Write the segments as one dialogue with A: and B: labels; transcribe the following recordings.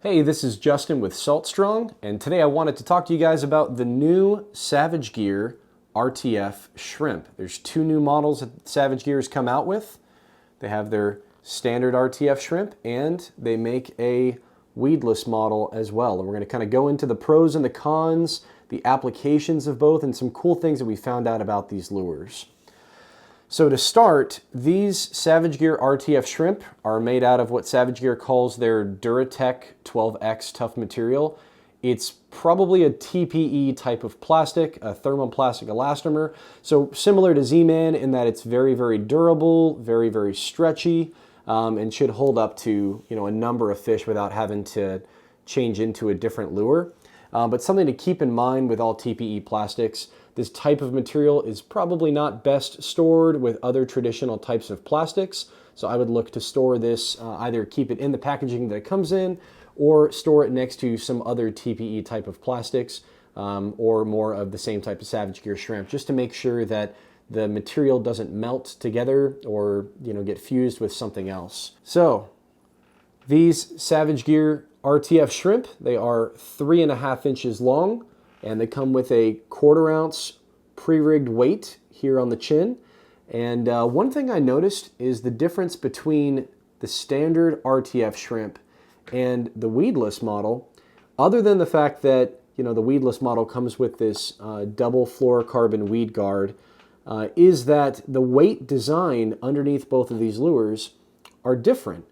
A: Hey, this is Justin with Saltstrong, and today I wanted to talk to you guys about the new Savage Gear RTF shrimp. There's two new models that Savage Gear has come out with. They have their standard RTF shrimp, and they make a weedless model as well. And we're going to kind of go into the pros and the cons, the applications of both, and some cool things that we found out about these lures. So to start, these Savage Gear RTF shrimp are made out of what Savage Gear calls their Duratech 12X tough material. It's probably a TPE type of plastic, a thermoplastic elastomer. So similar to Z-Man in that it's very, very durable, very, very stretchy, and should hold up to a number of fish without having to change into a different lure. But something to keep in mind with all TPE plastics, this type of material is probably not best stored with other traditional types of plastics. So I would look to store this, either keep it in the packaging that it comes in or store it next to some other TPE type of plastics or more of the same type of Savage Gear shrimp, just to make sure that the material doesn't melt together or get fused with something else. So these Savage Gear RTF shrimp, they are 3.5 inches long, and they come with a 1/4 ounce pre-rigged weight here on the chin. And one thing I noticed is the difference between the standard RTF shrimp and the weedless model, other than the fact that the weedless model comes with this double fluorocarbon weed guard, is that the weight design underneath both of these lures are different.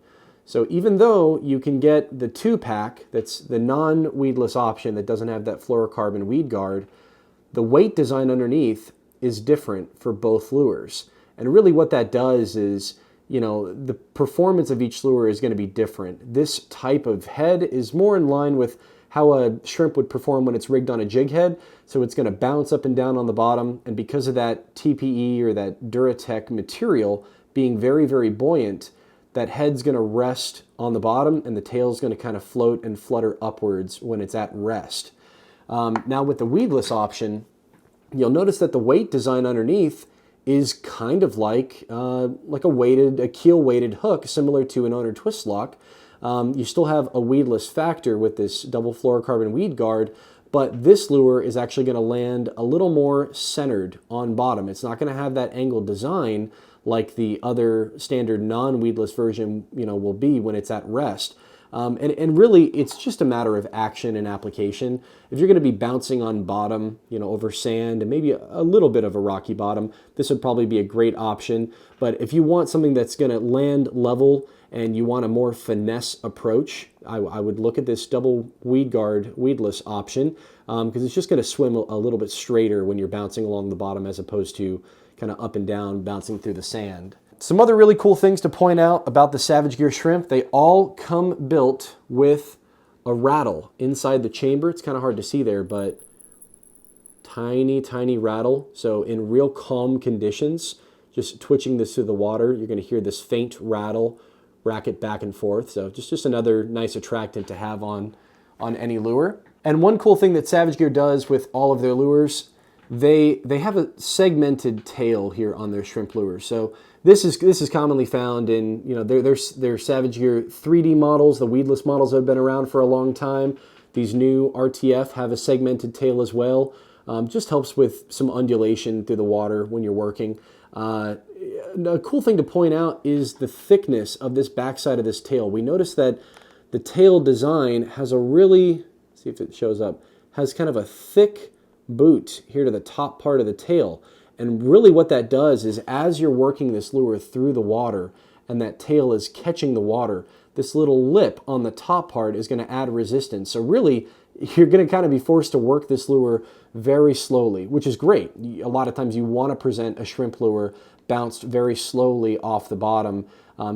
A: So even though you can get the 2-pack, that's the non-weedless option that doesn't have that fluorocarbon weed guard, the weight design underneath is different for both lures. And really what that does is, the performance of each lure is going to be different. This type of head is more in line with how a shrimp would perform when it's rigged on a jig head. So it's going to bounce up and down on the bottom. And because of that TPE or that Duratech material being very, very buoyant, that head's going to rest on the bottom and the tail's going to kind of float and flutter upwards when it's at rest. Now with the weedless option, you'll notice that the weight design underneath is kind of like a keel weighted hook, similar to an owner twist lock. You still have a weedless factor with this double fluorocarbon weed guard, but this lure is actually going to land a little more centered on bottom. It's not going to have that angled design like the other standard non-weedless version will be when it's at rest. And really, it's just a matter of action and application. If you're going to be bouncing on bottom, over sand and maybe a little bit of a rocky bottom, this would probably be a great option. But if you want something that's going to land level and you want a more finesse approach, I would look at this double weed guard weedless option because it's just going to swim a little bit straighter when you're bouncing along the bottom as opposed to kind of up and down bouncing through the sand. Some other really cool things to point out about the Savage Gear shrimp, they all come built with a rattle inside the chamber. It's kind of hard to see there, but tiny, tiny rattle. So in real calm conditions, just twitching this through the water, you're going to hear this faint rattle racket back and forth. So just another nice attractant to have on any lure. And one cool thing that Savage Gear does with all of their lures, they have a segmented tail here on their shrimp lures. So this is commonly found in their Savage Gear 3D models, the weedless models that have been around for a long time. These new RTF have a segmented tail as well. Just helps with some undulation through the water when you're working. A cool thing to point out is the thickness of this backside of this tail. We notice that the tail design has a really, let's see if it shows up, has kind of a thick boot here to the top part of the tail. And really what that does is as you're working this lure through the water and that tail is catching the water, this little lip on the top part is going to add resistance. So really, you're going to kind of be forced to work this lure very slowly, which is great. A lot of times you want to present a shrimp lure bounced very slowly off the bottom.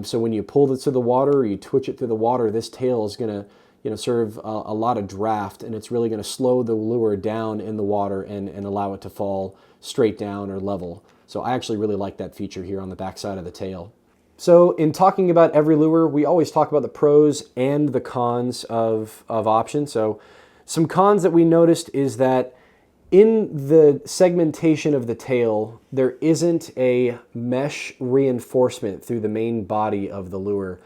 A: So when you pull it through the water or you twitch it through the water, this tail is going to serve a lot of draft, and it's really going to slow the lure down in the water and allow it to fall straight down or level. So I actually really like that feature here on the back side of the tail. So in talking about every lure, we always talk about the pros and the cons of options. So some cons that we noticed is that in the segmentation of the tail, there isn't a mesh reinforcement through the main body of the lure.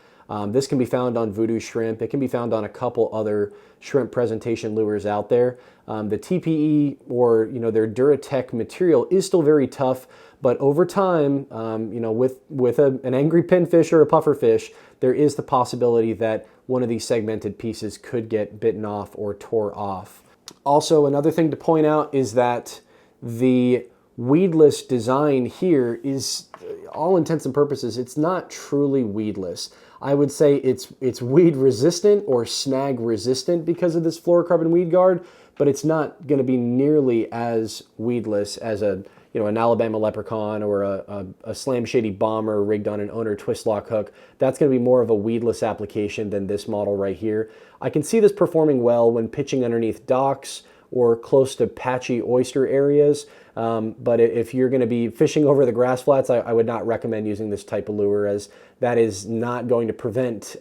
A: This can be found on Voodoo Shrimp. It can be found on a couple other shrimp presentation lures out there. The TPE, or their Duratech material, is still very tough, but over time, with an angry pinfish or a pufferfish, there is the possibility that one of these segmented pieces could get bitten off or tore off. Also, another thing to point out is that the weedless design here is, all intents and purposes, it's not truly weedless. I would say it's weed resistant or snag resistant because of this fluorocarbon weed guard, but it's not going to be nearly as weedless as an Alabama leprechaun or a Slam Shady bomber rigged on an owner twist lock hook. That's going to be more of a weedless application than this model right here. I can see this performing well when pitching underneath docks or close to patchy oyster areas. But if you're going to be fishing over the grass flats, I would not recommend using this type of lure, as that is not going to prevent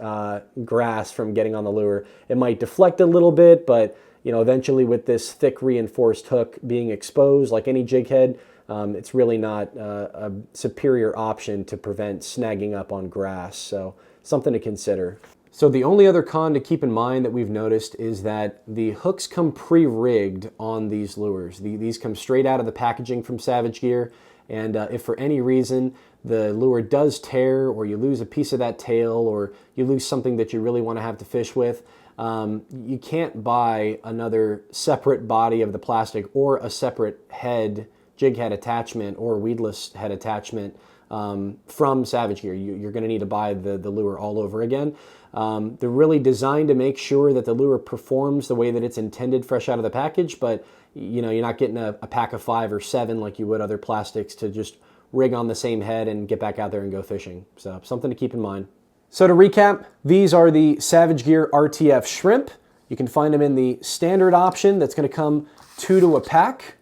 A: grass from getting on the lure. It might deflect a little bit, but eventually with this thick reinforced hook being exposed like any jig head, it's really not a superior option to prevent snagging up on grass. So something to consider. So the only other con to keep in mind that we've noticed is that the hooks come pre-rigged on these lures. These come straight out of the packaging from Savage Gear, and if for any reason the lure does tear, or you lose a piece of that tail, or you lose something that you really want to have to fish with, you can't buy another separate body of the plastic or a separate head, jig head attachment or weedless head attachment from Savage Gear. You're going to need to buy the lure all over again. They're really designed to make sure that the lure performs the way that it's intended fresh out of the package, but you're not getting a pack of 5 or 7 like you would other plastics to just rig on the same head and get back out there and go fishing. So something to keep in mind. So to recap, these are the Savage Gear RTF shrimp. You can find them in the standard option that's going to come 2 to a pack.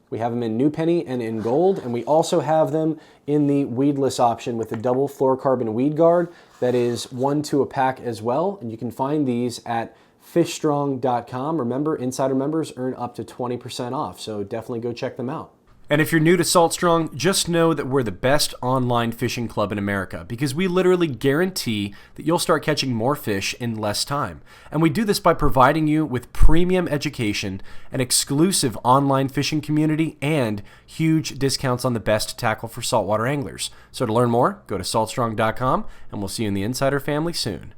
A: We have them in new penny and in gold, and we also have them in the weedless option with the double fluorocarbon weed guard that is 1 to a pack as well. And you can find these at fishstrong.com. Remember, insider members earn up to 20% off, so definitely go check them out. And if you're new to Salt Strong, just know that we're the best online fishing club in America, because we literally guarantee that you'll start catching more fish in less time. And we do this by providing you with premium education, an exclusive online fishing community, and huge discounts on the best tackle for saltwater anglers. So to learn more, go to saltstrong.com, and we'll see you in the Insider family soon.